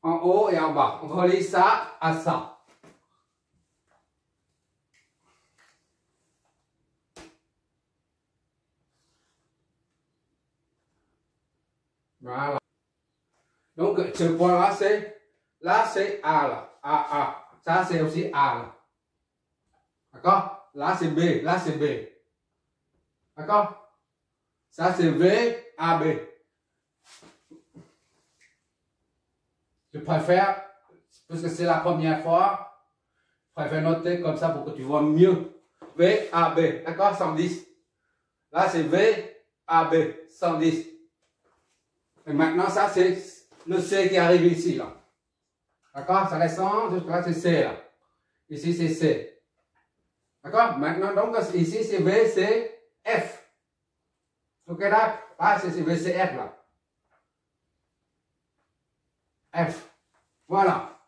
en haut et en bas. On relie ça à ça. Voilà. Donc, ce point-là, c'est A, là. A. Ça, c'est aussi A, là. D'accord? Là, c'est B. Là, c'est B. D'accord? Ça, c'est V, A, B. Je préfère, parce que c'est la première fois, je préfère noter comme ça pour que tu vois mieux. V, A, B. D'accord? 110. Là, c'est V, A, B. 110. Et maintenant, ça, c'est le C qui arrive ici, là. D'accord? Ça descend, jusqu'à là, c'est C, là. Ici, c'est C. D'accord? Maintenant, donc, ici, c'est V, C, F. Ok, là? Là, c'est V, C, F, là. F. Voilà.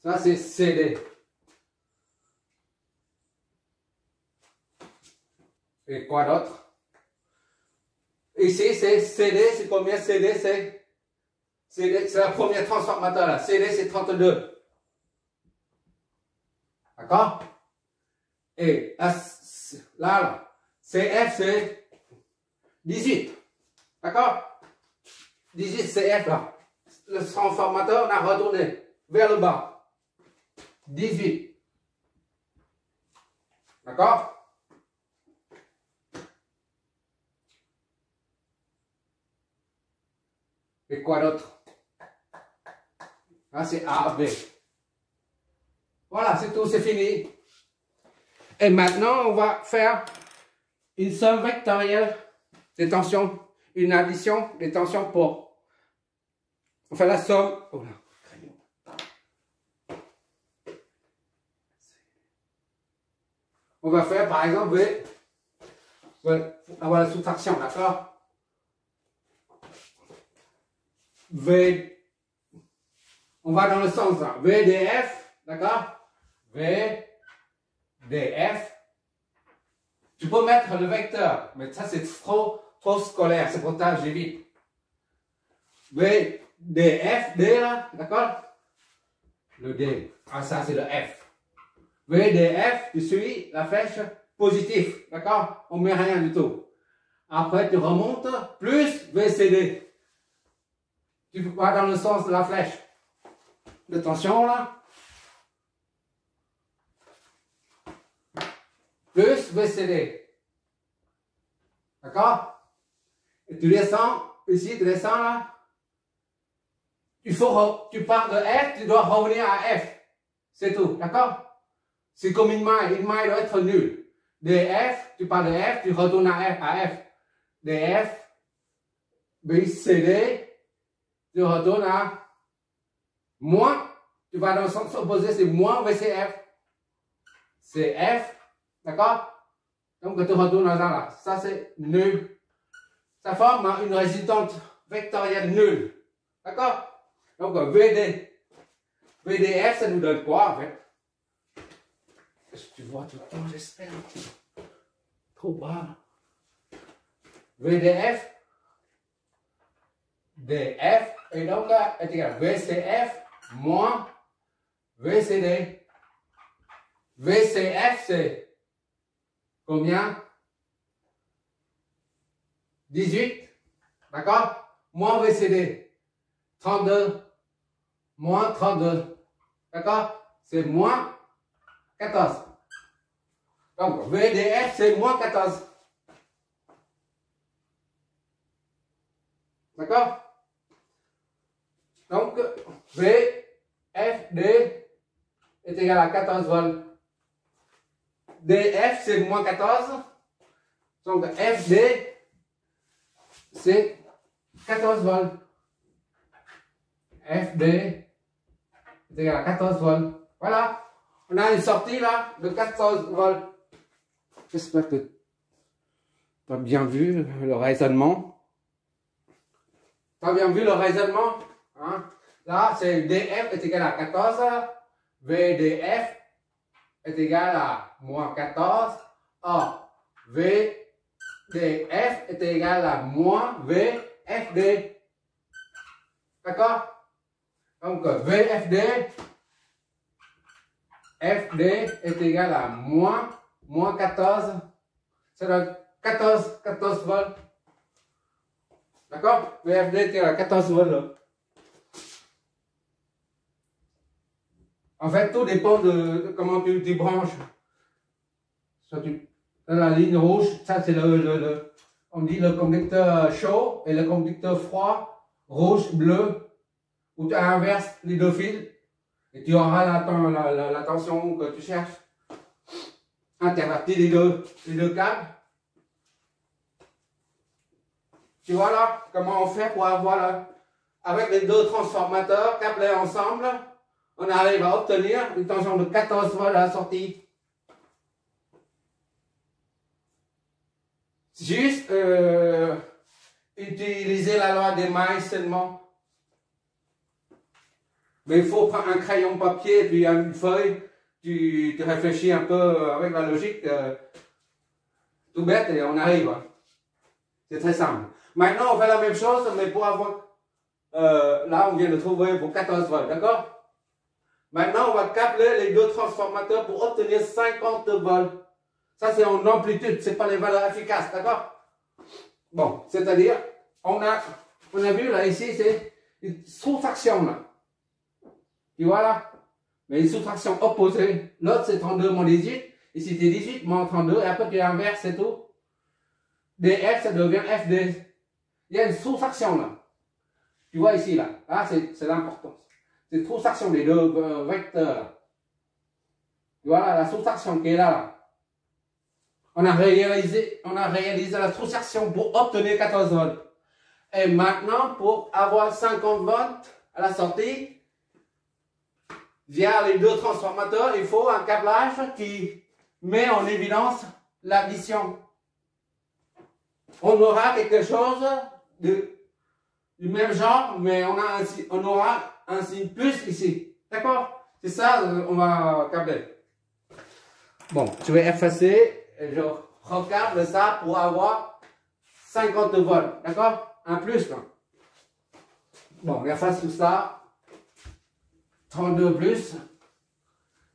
Ça, c'est CD. Et quoi d'autre? Ici, c'est CD, c'est combien? CD, c'est la première transformateur là. CD, c'est 32. D'accord? Et là, CF, c'est 18. D'accord? 18, CF là. Le transformateur, on a retourné vers le bas. 18. D'accord? Et quoi d'autre? Là, c'est A, B. Voilà, c'est tout, c'est fini. Et maintenant, on va faire une somme vectorielle des tensions, une addition des tensions pour. On fait la somme. Oh là, on va faire par exemple V. Avoir la soustraction, d'accord? V. On va dans le sens là. VDF, d'accord? VDF. Tu peux mettre le vecteur, mais ça c'est trop scolaire, c'est pour ça j'évite. VDF, D là, d'accord? Le D. Ah, ça c'est le F. VDF, tu suis la flèche positive, d'accord? On met rien du tout. Après, tu remontes, plus VCD. Tu vas dans le sens de la flèche de tension là. Plus VCD. D'accord? Et tu descends, ici, tu descends là. Tu pars de F, tu dois revenir à F. C'est tout, d'accord? C'est comme une maille doit être nulle. DF, tu pars de F, tu retournes à F. DF, BCD, tu retournes à moins, tu vas dans le sens opposé, c'est moins VCF. C'est F, d'accord? Donc tu retournes là. Ça c'est nul. Ça forme une résultante vectorielle nulle. D'accord? Donc VDF, ça nous donne quoi en fait? Est-ce que tu vois tout le temps, j'espère? Trop bas. VDF, DF, et donc là, est égal à VCF moins VCD. VCF, c'est combien? 18, d'accord? Moins VCD, 32, moins 32, d'accord? C'est moins 14. Donc, VDF, c'est moins 14. D'accord? Donc, VFD est égal à 14 volts. DF, c'est moins 14. Donc, FD, c'est 14 volts. FD est égal à 14 volts. Voilà. On a une sortie là de 14 volts. J'espère que tu as bien vu le raisonnement. Tu as bien vu le raisonnement, hein? Là, c'est DF est égal à 14, VDF est égal à moins 14, or VDF est égal à moins VFD. D'accord? Donc, VFD, FD est égal à moins 14, ça donne 14 volts. D'accord? VFD est égal à 14 volts là. En fait, tout dépend de comment tu branches. Soit dans la ligne rouge, ça c'est on dit le conducteur chaud et le conducteur froid, rouge, bleu, ou tu inverses les deux fils et tu auras la tension que tu cherches. Intervertis les deux câbles. Tu vois là comment on fait pour avoir là, avec les deux transformateurs câblés ensemble, on arrive à obtenir une tension de 14 volts à la sortie. Juste utiliser la loi des mailles seulement. Mais il faut prendre un crayon papier et puis une feuille. Tu réfléchis un peu avec la logique. Tout bête et on arrive. C'est très simple. Maintenant on fait la même chose mais pour avoir... là on vient de trouver pour 14 volts. D'accord? Maintenant on va câbler les deux transformateurs pour obtenir 50 volts. Ça, c'est en amplitude, c'est pas les valeurs efficaces, d'accord? Bon, c'est-à-dire, on a vu là, ici, c'est une soustraction là. Tu vois là? Mais une soustraction opposée. L'autre, c'est 32 moins 18. Ici, c'est 18 moins 32. Et après, tu inverses, c'est tout. DF, ça devient FD. Il y a une soustraction là. Tu vois ici là. Là, c'est l'importance. C'est une soustraction des deux vecteurs. Tu vois là, la soustraction qui est là. On a réalisé la soustraction pour obtenir 14 volts. Et maintenant, pour avoir 50 volts à la sortie, via les deux transformateurs, il faut un câblage qui met en évidence l'addition. On aura quelque chose du même genre, mais on aura un signe plus ici. D'accord? C'est ça, on va câbler. Bon, je vais effacer. Et je recâble ça pour avoir 50 volts. D'accord? Un plus. Là. Bon, on efface tout ça. 32 plus.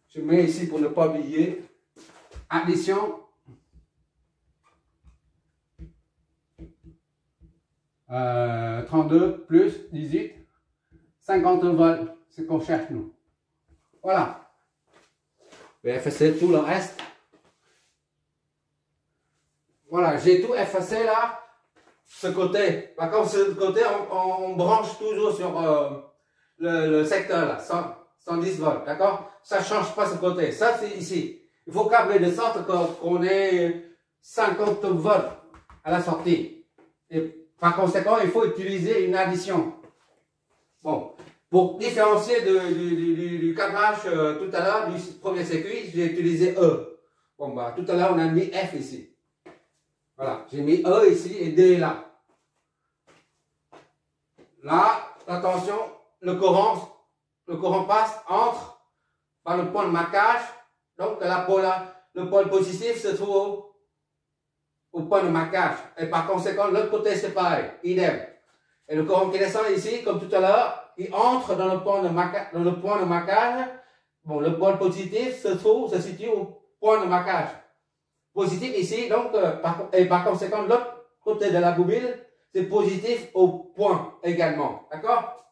Je mets ici pour ne pas oublier. Addition. 32 plus 18. 50 volts. C'est ce qu'on cherche nous. Voilà. Je vais effacer tout le reste. Voilà, j'ai tout effacé là, ce côté. Par contre, ce côté, on branche toujours sur le secteur là, 110 volts, d'accord? Ça ne change pas ce côté. Ça, c'est ici. Il faut câbler de sorte qu'on ait 50 volts à la sortie. Et par conséquent, il faut utiliser une addition. Bon, pour différencier du câblage tout à l'heure, du premier circuit, j'ai utilisé E. Bon, bah, tout à l'heure, on a mis F ici. Voilà, j'ai mis E ici et D là. Là, attention, le courant passe, entre par le point de marquage. Donc le pôle positif se trouve au point de marquage. Et par conséquent, l'autre côté c'est pareil, idem. Et le courant qui descend ici, comme tout à l'heure, il entre dans le point de marquage. Bon, le pôle positif se situe au point de marquage. Positif ici, donc, et par conséquent, l'autre côté de la bobine, c'est positif au point également. D'accord?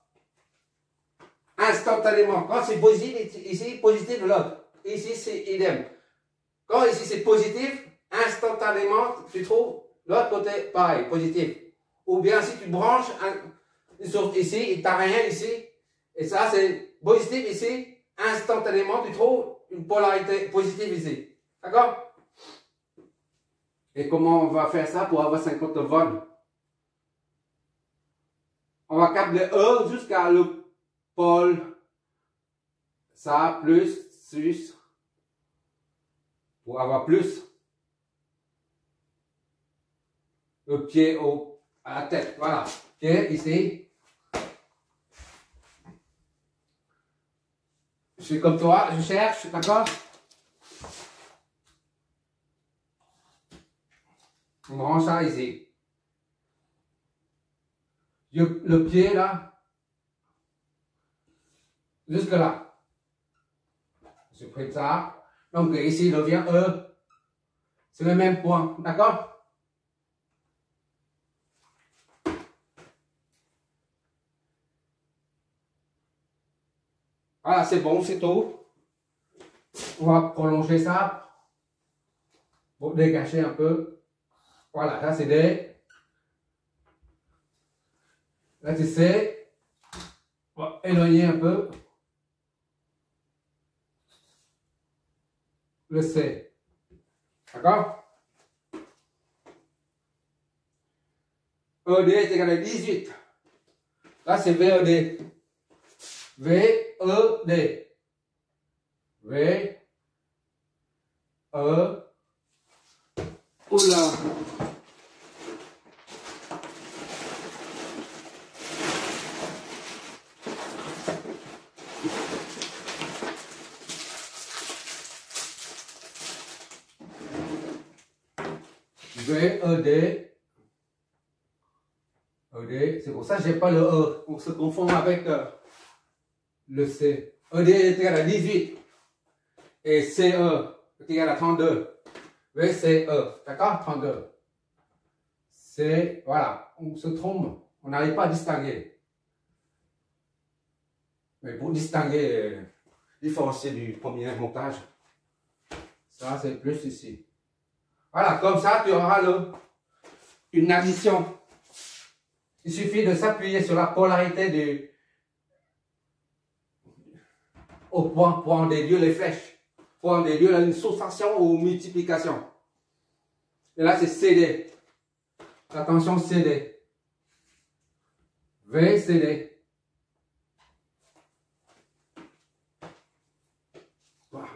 Instantanément. Quand c'est positif, ici, positif de l'autre. Ici, c'est idem. Quand ici, c'est positif, instantanément, tu trouves l'autre côté pareil, positif. Ou bien si tu branches une source ici, il t'a rien ici, et ça, c'est positif ici, instantanément, tu trouves une polarité positive ici. D'accord? Et comment on va faire ça pour avoir 50 volts? On va câbler E jusqu'à le pôle. Ça, plus, pour avoir plus. Le pied à la tête. Voilà. Pied ici. Je suis comme toi, je cherche, d'accord? On branche ça ici. Le pied là, jusque là. Je supprime ça. Donc ici, il devient E. C'est le même point. D'accord? Voilà, c'est bon, c'est tout. On va prolonger ça pour dégager un peu. Voilà, là c'est D. Là c'est C. On va éloigner un peu le C. D'accord? ED est égal à 18. Là c'est VED. VED. V. E. Oula. VED. ED, c'est pour ça que j'ai pas le E. On se confond avec le C. ED est égal à 18. Et CE est égal à 32. VCE, d'accord? 32. C'est, voilà, on se trompe. On n'arrive pas à distinguer. Mais pour distinguer, différencier du premier montage, ça c'est plus ici. Voilà, comme ça tu auras une addition. Il suffit de s'appuyer sur la polarité au point des lieux, les flèches. Point des lieux, une soustraction ou multiplication. Et là c'est CD. Attention, CD. VCD. Voilà.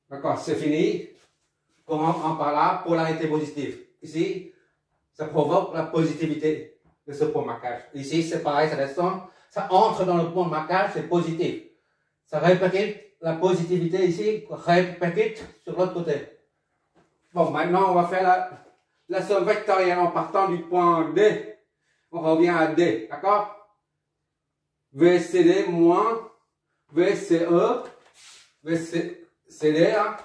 D'accord, c'est fini. Comment on parle là? Polarité positive. Ici, ça provoque la positivité de ce point de marquage. Ici, c'est pareil, ça descend. Ça entre dans le point de marquage, c'est positif. Ça répercute la positivité ici, répercute sur l'autre côté. Bon, maintenant, on va faire la somme vectorielle en partant du point D. On revient à D, d'accord? VCD moins VCE. VCD, là,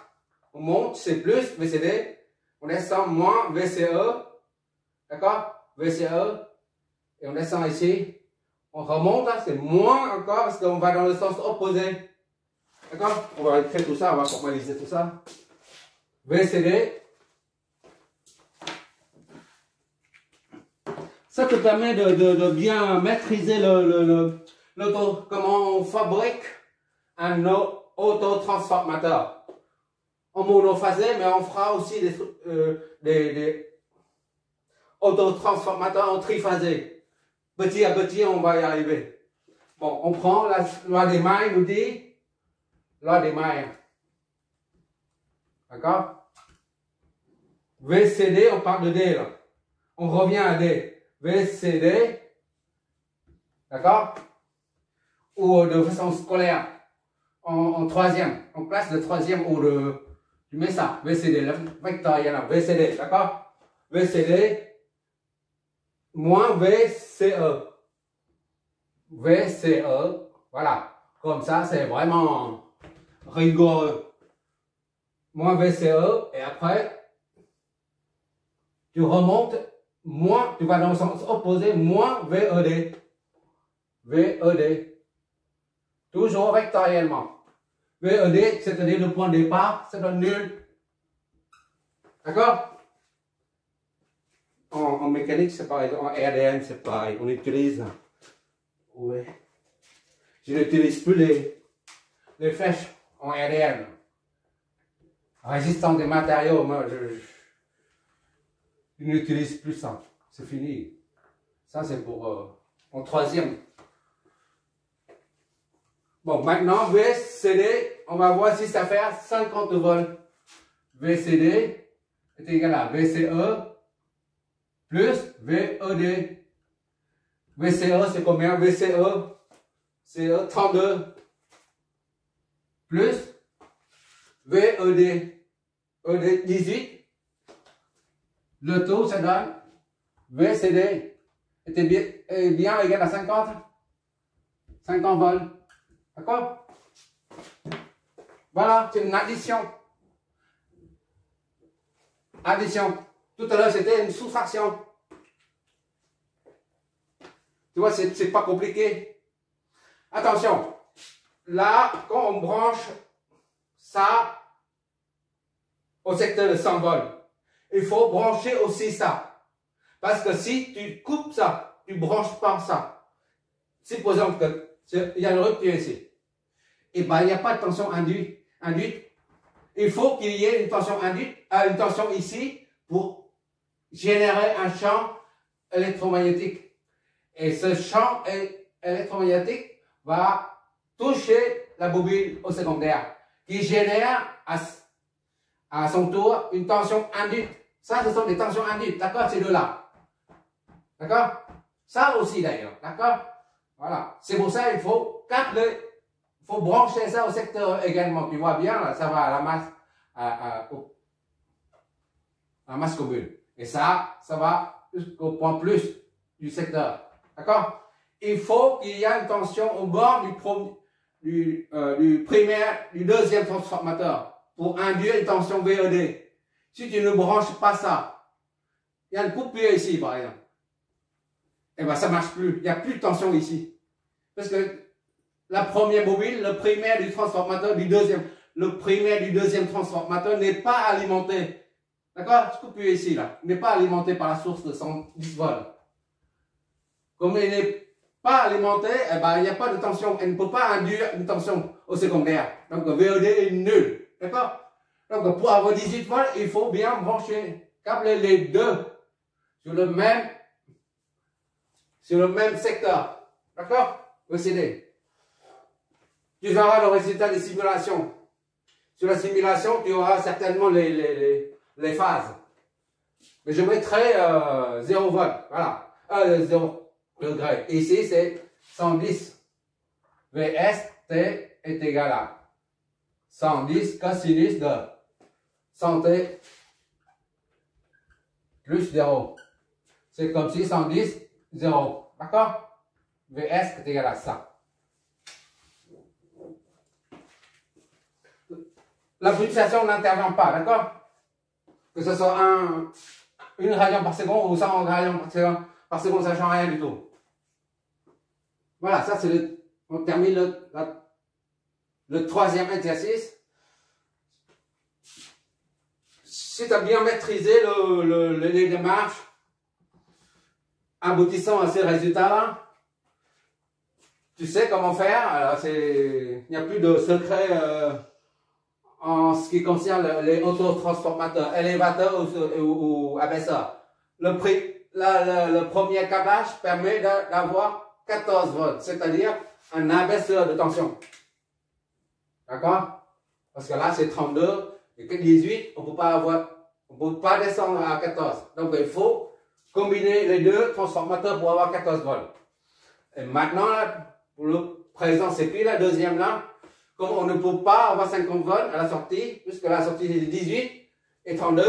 on monte, c'est plus VCD. On descend moins VCE. D'accord? VCE. Et on descend ici. On remonte, là, c'est moins encore parce qu'on va dans le sens opposé. D'accord? On va écrire tout ça, on va formaliser tout ça. VCD. Ça te permet de bien maîtriser comment on fabrique un autotransformateur. En monophasé, mais on fera aussi des autotransformateurs en triphasé. Petit à petit, on va y arriver. Bon, on prend la loi des mailles, nous dit loi des mailles. D'accord? VCD, on parle de D là. On revient à D. VCD, d'accord? Ou de façon scolaire, en troisième, en classe de troisième ou tu mets ça, VCD, le vectoriel, VCD, d'accord? VCD moins VCE. VCE, voilà. Comme ça, c'est vraiment rigoureux. Moins VCE, et après, tu remontes, moins, tu vas dans le sens opposé, moins VED. VED. Toujours vectoriellement. VED, c'est-à-dire le point de départ, ça donne nul. D'accord? En mécanique, c'est pareil. En RDN, c'est pareil. On utilise. Ouais. Je n'utilise plus les flèches en RDN. Résistance des matériaux, moi, je n'utilise plus ça. C'est fini. Ça, c'est pour en troisième. Bon, maintenant, VCD, on va voir si ça fait 50 volts. VCD est égal à VCE plus VED. VCE, c'est combien? VCE, c'est 32 plus VED. ED, 18. Le taux, ça donne VCD est bien égal à 50 volts. D'accord? Voilà, c'est une addition. Addition. Tout à l'heure, c'était une soustraction. Tu vois, c'est pas compliqué. Attention. Là, quand on branche ça au secteur de 100 volts, il faut brancher aussi ça. Parce que si tu coupes ça, tu branches pas ça. Supposons qu'il y a une rupture ici. Et ben, il n'y a pas de tension induite. Il faut qu'il y ait une tension induite, une tension ici pour générer un champ électromagnétique. Et ce champ électromagnétique va toucher la bobine au secondaire, qui génère à son tour une tension induite. Ça, ce sont des tensions induites, d'accord? Ces deux-là. D'accord? Ça aussi d'ailleurs, d'accord? Voilà. C'est pour ça qu'il faut capter, il faut brancher ça au secteur également. Tu vois bien, là, ça va à la masse, à la masse commune. Et ça va jusqu'au point plus du secteur. D'accord? Il faut qu'il y ait une tension au bord du primaire, du deuxième transformateur pour induire une tension VED. Si tu ne branches pas ça, il y a une coupure ici par exemple. Et bien ça ne marche plus, il n'y a plus de tension ici. Parce que la première bobine, le primaire du transformateur du deuxième, le primaire du deuxième transformateur n'est pas alimenté. D'accord? Je coupe ici là. Il n'est pas alimenté par la source de 110 volts. Comme il n'est pas alimenté, eh ben, il n'y a pas de tension. Elle ne peut pas induire une tension au secondaire. Donc le VED est nul. D'accord? Donc pour avoir 18 volts, il faut bien brancher, câbler les deux sur le même secteur. D'accord? VCD. Tu verras le résultat des simulations. Sur la simulation, tu auras certainement les phases. Mais je mettrai 0 volts. Voilà. 0 degrés. Ici, c'est 110. VST est égal à 110 cosinus de 100T plus 0. C'est comme si 110, 0. D'accord? VS est égal à ça. La pulsation n'intervient pas, d'accord? Que ce soit une rayons par seconde ou 100 rayons par seconde, ça ne change rien du tout. Voilà, ça c'est on termine le troisième exercice. Si tu as bien maîtrisé les démarches aboutissant à ces résultats-là, tu sais comment faire. Alors il n'y a plus de secret en ce qui concerne les autotransformateurs, élévateurs ou abaisseurs. Le premier câblage permet d'avoir 14 volts, c'est-à-dire un abaisseur de tension. D'accord? Parce que là, c'est 32 et que 18, on ne peut pas descendre à 14. Donc, il faut combiner les deux transformateurs pour avoir 14 volts. Et maintenant, là, pour le présent CP, la deuxième là, comme on ne peut pas avoir 50 volts à la sortie, puisque la sortie c'est 18 et 32,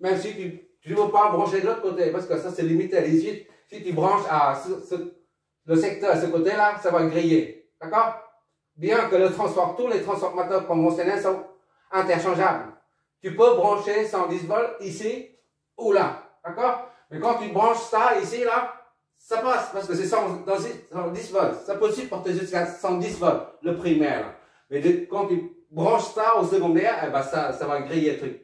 même si tu ne veux pas brancher de l'autre côté, parce que ça c'est limité à 18, si tu branches à le secteur à ce côté-là, ça va griller. D'accord? Bien que tous les transformateurs conventionnels sont interchangeables. Tu peux brancher 110 volts ici ou là. D'accord? Mais quand tu branches ça ici, là, ça passe parce que c'est 110 volts. Ça peut supporter jusqu'à 110 volts, le primaire. Là. Mais quand tu branches ça au secondaire, eh ben ça va griller le truc.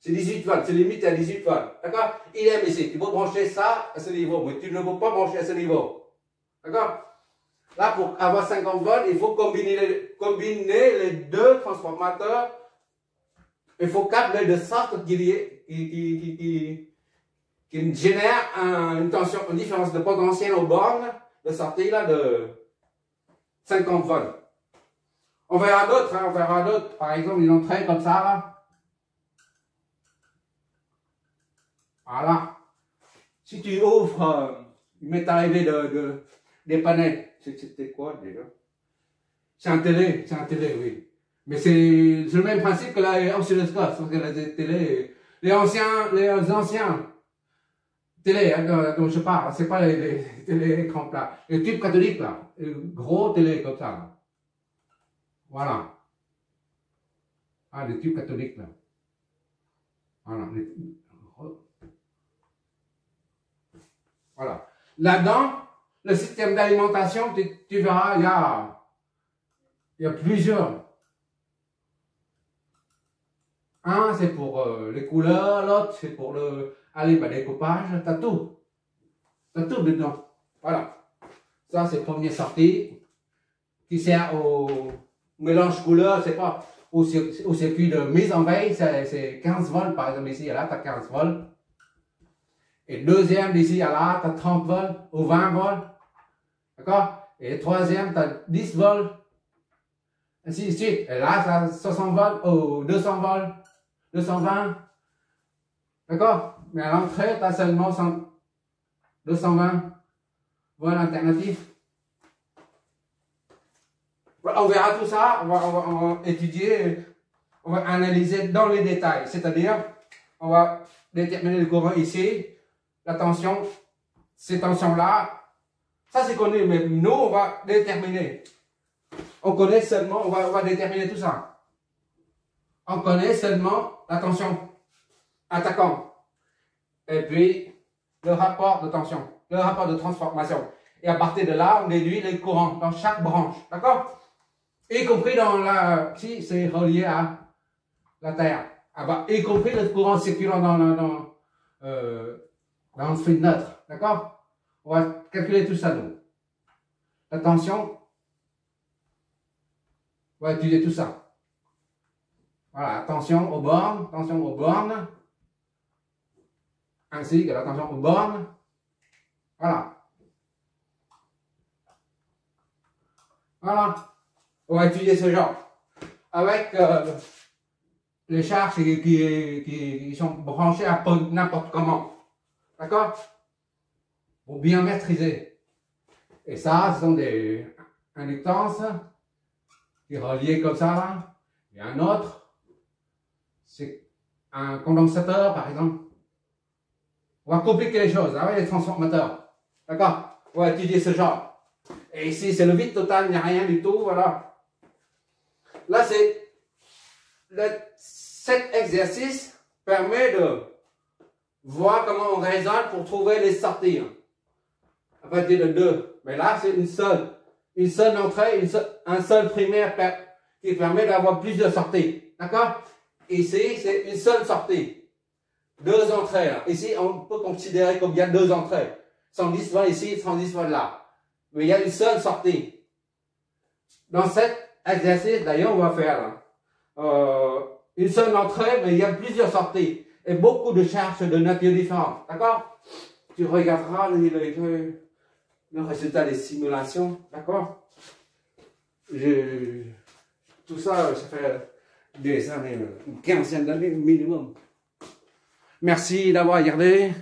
C'est 18 volts, c'est limité à 18 volts. D'accord? Idem ici, tu peux brancher ça à ce niveau, mais tu ne peux pas brancher à ce niveau. D'accord? Là, pour avoir 50 volts, il faut combiner les deux transformateurs. Il faut câbler de sorte qu'il génère une tension, une différence de potentiel aux bornes de sortie là, de 50 volts. On verra d'autres, hein, on verra d'autres. Par exemple, une entrée comme ça, là. Voilà. Si tu ouvres, il m'est arrivé des panneaux. C'était quoi déjà? C'est un télé, oui. Mais c'est le même principe que la oscilloscope, sauf que la télé, les anciens télé dont je parle, c'est pas les télé-écrans plats. Les tubes cathodiques, là. Les gros télé comme ça, là. Voilà. Ah, les tubes cathodiques, là. Voilà. Voilà. Là-dedans, le système d'alimentation, tu verras, il y a plusieurs. Un, c'est pour les couleurs, l'autre, c'est pour le découpage, t'as tout. T'as tout dedans. Voilà. Ça, c'est la première sortie qui sert au mélange couleur, c'est pas au circuit de mise en veille, c'est 15 volts, par exemple, ici et là, t'as 15 volts. Et deuxième, d'ici à là, t'as 30 volts ou 20 volts. D'accord? Et troisième, t'as 10 volts. Ainsi de suite. Et là, t'as 60 volts ou 200 volts. 220. D'accord? Mais à l'entrée, tu as seulement 220 volts alternatifs. Voilà, on verra tout ça, on va étudier, on va analyser dans les détails. C'est-à-dire, on va déterminer le courant ici, la tension, ces tensions-là. Ça, c'est connu, mais nous, on va déterminer. On connaît seulement, on va déterminer tout ça. On connaît seulement la tension attaquant. Et puis, le rapport de tension, le rapport de transformation. Et à partir de là, on déduit les courants dans chaque branche. D'accord? Y compris dans la... Si, c'est relié à la Terre. Ah bah, y compris le courant circulant dans le fluide neutre. D'accord? On va calculer tout ça, nous. La tension, on va étudier tout ça. Voilà, attention aux bornes, ainsi que l'attention aux bornes. Voilà. Voilà. On va étudier ce genre. Avec les charges qui sont branchées à n'importe comment. D'accord? Pour bien maîtriser. Et ça, ce sont des inductances qui sont reliées comme ça, là. Et un autre. C'est un condensateur, par exemple. On va compliquer les choses, avec les transformateurs. D'accord? On va étudier ce genre. Et ici, c'est le vide total, il n'y a rien du tout, voilà. Là, cet exercice permet de voir comment on raisonne pour trouver les sorties. À partir de 2. Mais là, c'est une seule entrée, un seul primaire qui permet d'avoir plusieurs sorties. D'accord? Ici, c'est une seule sortie. 2 entrées là. Ici, on peut considérer qu'il y a 2 entrées. 110 volts ici, 110 volts là. Mais il y a une seule sortie. Dans cet exercice, d'ailleurs, on va faire une seule entrée, mais il y a plusieurs sorties. Et beaucoup de charges de nature différente. D'accord? Tu regarderas le résultat des simulations. D'accord? Tout ça, ça fait des années, une quinzaine d'années minimum. Merci d'avoir regardé.